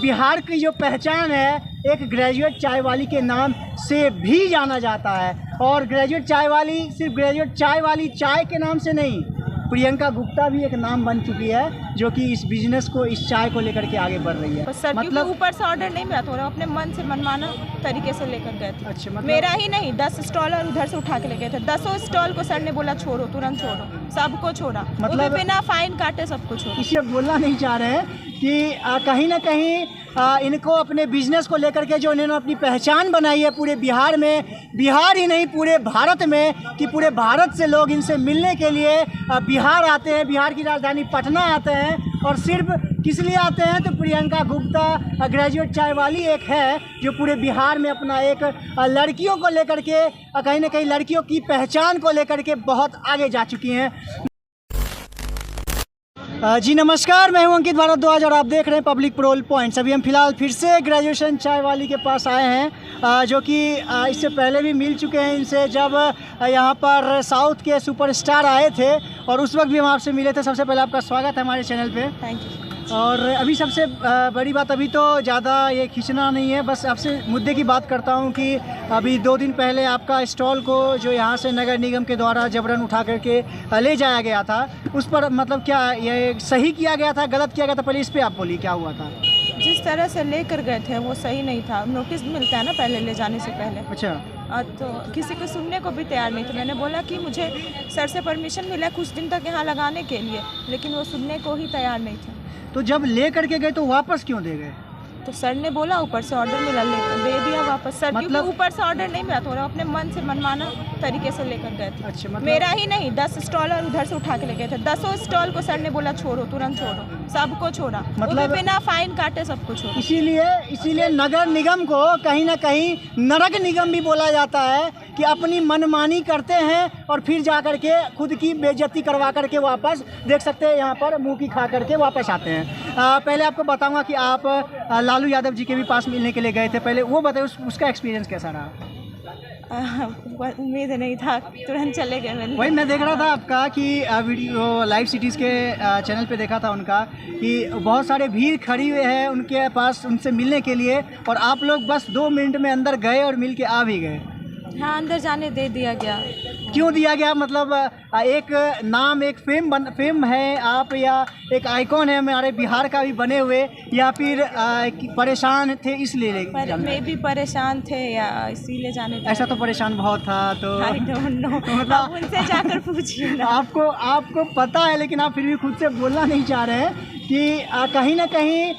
बिहार की जो पहचान है एक ग्रेजुएट चाय वाली के नाम से भी जाना जाता है। और ग्रेजुएट चाय वाली सिर्फ ग्रेजुएट चाय वाली चाय के नाम से नहीं, प्रियंका गुप्ता भी एक नाम बन चुकी है जो कि इस बिजनेस को, इस चाय को लेकर के आगे बढ़ रही है। सर मतलब ऊपर से ऑर्डर नहीं मिला, तो अपने मन से मनमाना तरीके से लेकर गए थे। अच्छा, मतलब मेरा ही नहीं, 10 स्टॉल और उधर से उठा के ले गए थे। 10 स्टॉल को सर ने बोला छोड़ो, तुरंत छोड़ो, सबको छोड़ा, मतलब बिना फाइन काटे सबको छोड़ा। इसे बोलना नहीं चाह रहे हैं कि कहीं ना कहीं इनको अपने बिजनेस को लेकर के जो इन्होंने अपनी पहचान बनाई है पूरे बिहार में, बिहार ही नहीं पूरे भारत में, कि पूरे भारत से लोग इनसे मिलने के लिए बिहार आते हैं, बिहार की राजधानी पटना आते हैं। और सिर्फ किस लिए आते हैं तो प्रियंका गुप्ता ग्रेजुएट चाय वाली एक है जो पूरे बिहार में अपना एक लड़कियों को लेकर के, कहीं ना कहीं लड़कियों की पहचान को लेकर के बहुत आगे जा चुकी हैं। जी नमस्कार, मैं हूं अंकित भारद्वाज और आप देख रहे हैं पब्लिक प्रोल पॉइंट्स। अभी हम फिलहाल फिर से ग्रेजुएशन चाय वाली के पास आए हैं जो कि इससे पहले भी मिल चुके हैं इनसे, जब यहां पर साउथ के सुपरस्टार आए थे और उस वक्त भी हम आपसे मिले थे। सबसे पहले आपका स्वागत है हमारे चैनल पे। Thank you. और अभी सबसे बड़ी बात, अभी तो ज़्यादा ये खींचना नहीं है, बस आपसे मुद्दे की बात करता हूँ कि अभी 2 दिन पहले आपका स्टॉल को जो यहाँ से नगर निगम के द्वारा जबरन उठा करके ले जाया गया था, उस पर मतलब क्या ये सही किया गया था, गलत किया गया था? पहले इस पर आप बोलिए क्या हुआ था। जिस तरह से लेकर गए थे वो सही नहीं था। नोटिस मिलता है ना पहले ले जाने से पहले। अच्छा। तो किसी को सुनने को भी तैयार नहीं थे। मैंने बोला कि मुझे सर से परमिशन मिला कुछ दिन तक यहाँ लगाने के लिए, लेकिन वो सुनने को ही तैयार नहीं थे। तो जब ले करके गए तो वापस क्यों दे गए? तो सर ने बोला ऊपर से ऑर्डर मिला, दे दिया वापस। सर मतलब ऊपर से ऑर्डर नहीं मिला, तो अपने मन से मनमाना तरीके से लेकर गए थे। अच्छा, मतलब मेरा ही नहीं, 10 स्टॉल और उधर से उठा के ले गए थे। 10 स्टॉल को सर ने बोला छोड़ो, तुरंत छोड़ो, सबको छोड़ा, मतलब बिना फाइन काटे सबको छोड़ा। इसीलिए नगर निगम को कहीं ना कहीं नरक निगम भी बोला जाता है कि अपनी मनमानी करते हैं और फिर जा करके खुद की बेइज्जती करवा करके वापस, देख सकते हैं यहाँ पर मुँह की खा करके वापस आते हैं। पहले आपको बताऊँगा कि आप लालू यादव जी के भी पास मिलने के लिए गए थे, पहले वो बताइए उसका एक्सपीरियंस कैसा रहा? उम्मीद नहीं था, तुरंत चले गए। वही मैं देख रहा था आपका कि वीडियो लाइव सिटीज़ के चैनल पे देखा था उनका कि बहुत सारे भीड़ खड़ी हुए हैं उनके पास उनसे मिलने के लिए, और आप लोग बस 2 मिनट में अंदर गए और मिल के आ भी गए। हाँ, अंदर जाने दे दिया गया। क्यों दिया गया? मतलब एक नाम, एक फेम है आप, या एक आइकॉन है हमारे बिहार का भी बने हुए, या फिर परेशान थे इसलिए? मैं भी परेशान थे या इसीलिए जाने? ऐसा तो परेशान बहुत था, तो आई डोंट नो, मतलब उनसे जाकर पूछिए ना। आपको पता है, लेकिन आप फिर भी खुद से बोलना नहीं चाह रहे हैं कि कहीं ना कहीं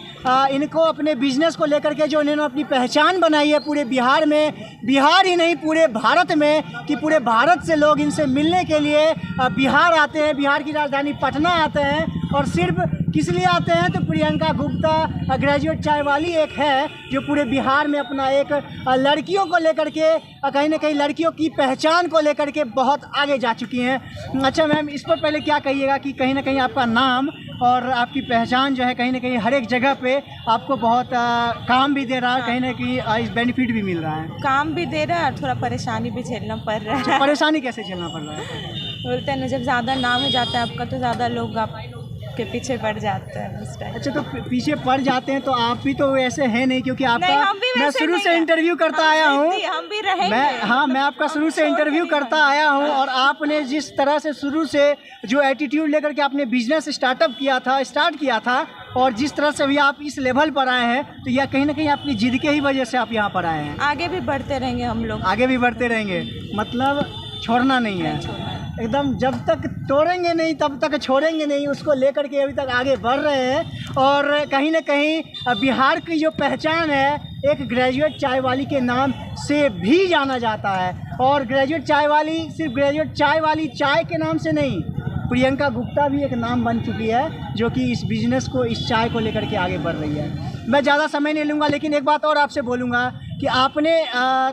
इनको अपने बिजनेस को लेकर के जो इन्होंने अपनी पहचान बनाई है पूरे बिहार में, बिहार ही नहीं पूरे भारत में, कि पूरे भारत से लोग इनसे मिलने के लिए बिहार आते हैं, बिहार की राजधानी पटना आते हैं। और सिर्फ किस लिए आते हैं तो प्रियंका गुप्ता ग्रेजुएट चाय वाली एक है जो पूरे बिहार में अपना एक लड़कियों को लेकर के, कहीं ना कहीं लड़कियों की पहचान को लेकर के बहुत आगे जा चुकी हैं। अच्छा मैम, इस पर पहले क्या कहिएगा कि कहीं ना कहीं आपका नाम और आपकी पहचान जो है कहीं ना कहीं हर एक जगह पे आपको बहुत काम भी दे रहा है, कहीं ना कहीं इस बेनिफिट भी मिल रहा है? काम भी दे रहा है और थोड़ा परेशानी भी झेलना पड़ रहा है। परेशानी कैसे झेलना पड़ रहा है? बोलते हैं ना, जब ज़्यादा नाम हो जाता है आपका तो ज़्यादा लोग आपके पीछे पड़ जाते हैं उस टाइम। अच्छा, तो पीछे पड़ जाते हैं तो आप भी तो वैसे हैं नहीं, क्योंकि आपका मैं शुरू से इंटरव्यू करता आया हूँ। हम भी रहेंगे। मैं आपका शुरू से इंटरव्यू करता आया हूँ, और आपने जिस तरह से शुरू से जो एटीट्यूड लेकर के आपने बिजनेस स्टार्ट किया था, और जिस तरह से अभी आप इस लेवल पर आए हैं, तो यह कहीं ना कहीं आपकी जिद के ही वजह से आप यहाँ पर आए हैं। आगे भी बढ़ते रहेंगे हम लोग, आगे भी बढ़ते रहेंगे, मतलब छोड़ना नहीं है एकदम। जब तक तोड़ेंगे नहीं तब तक छोड़ेंगे नहीं, उसको लेकर के अभी तक आगे बढ़ रहे हैं। और कहीं ना कहीं बिहार की जो पहचान है एक ग्रेजुएट चाय वाली के नाम से भी जाना जाता है। और ग्रेजुएट चाय वाली सिर्फ ग्रेजुएट चाय वाली चाय के नाम से नहीं, प्रियंका गुप्ता भी एक नाम बन चुकी है जो कि इस बिजनेस को, इस चाय को लेकर के आगे बढ़ रही है। मैं ज़्यादा समय नहीं लूँगा, लेकिन एक बात और आपसे बोलूँगा कि आपने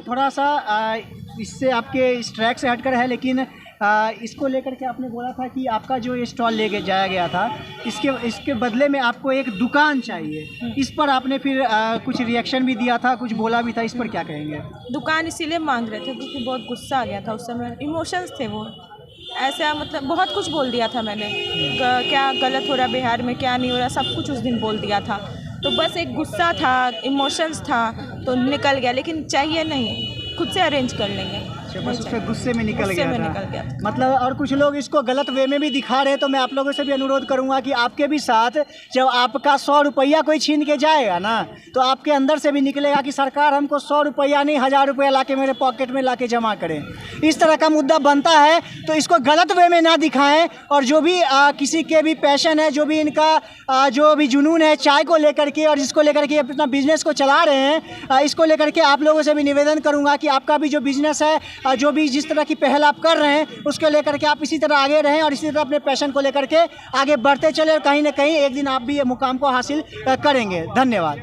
थोड़ा सा इससे आपके इस ट्रैक से हटकर है, लेकिन इसको लेकर के आपने बोला था कि आपका जो ये स्टॉल लेके जाया गया था, इसके बदले में आपको एक दुकान चाहिए। इस पर आपने फिर कुछ रिएक्शन भी दिया था, कुछ बोला भी था, इस पर क्या कहेंगे? दुकान इसीलिए मांग रहे थे क्योंकि बहुत गुस्सा आ गया था उस समय, इमोशंस थे वो, ऐसा मतलब बहुत कुछ बोल दिया था मैंने, क्या गलत हो रहा बिहार में, क्या नहीं हो रहा, सब कुछ उस दिन बोल दिया था। तो बस एक गुस्सा था, इमोशंस था तो निकल गया, लेकिन चाहिए नहीं, खुद से अरेंज कर लेंगे। बस उससे गुस्से में निकल गुस्से गया में था। निकल गया। मतलब और कुछ लोग इसको गलत वे में भी दिखा रहे हैं, तो मैं आप लोगों से भी अनुरोध करूंगा कि आपके भी साथ जब आपका 100 रुपया कोई छीन के जाएगा ना, तो आपके अंदर से भी निकलेगा कि सरकार हमको 100 रुपया नहीं 1000 रुपया ला के मेरे पॉकेट में ला के जमा करें। इस तरह का मुद्दा बनता है, तो इसको गलत वे में ना दिखाएं। और जो भी किसी के भी पैशन है, जो भी इनका जो भी जुनून है चाय को लेकर के और जिसको लेकर के अपना बिजनेस को चला रहे हैं, इसको लेकर के आप लोगों से भी निवेदन करूंगा कि आपका भी जो बिजनेस है, जो भी जिस तरह की पहल आप कर रहे हैं, उसको लेकर के आप इसी तरह आगे रहें और इसी तरह अपने पैशन को लेकर के आगे बढ़ते चले, और कहीं ना कहीं एक दिन आप भी ये मुकाम को हासिल करेंगे। धन्यवाद।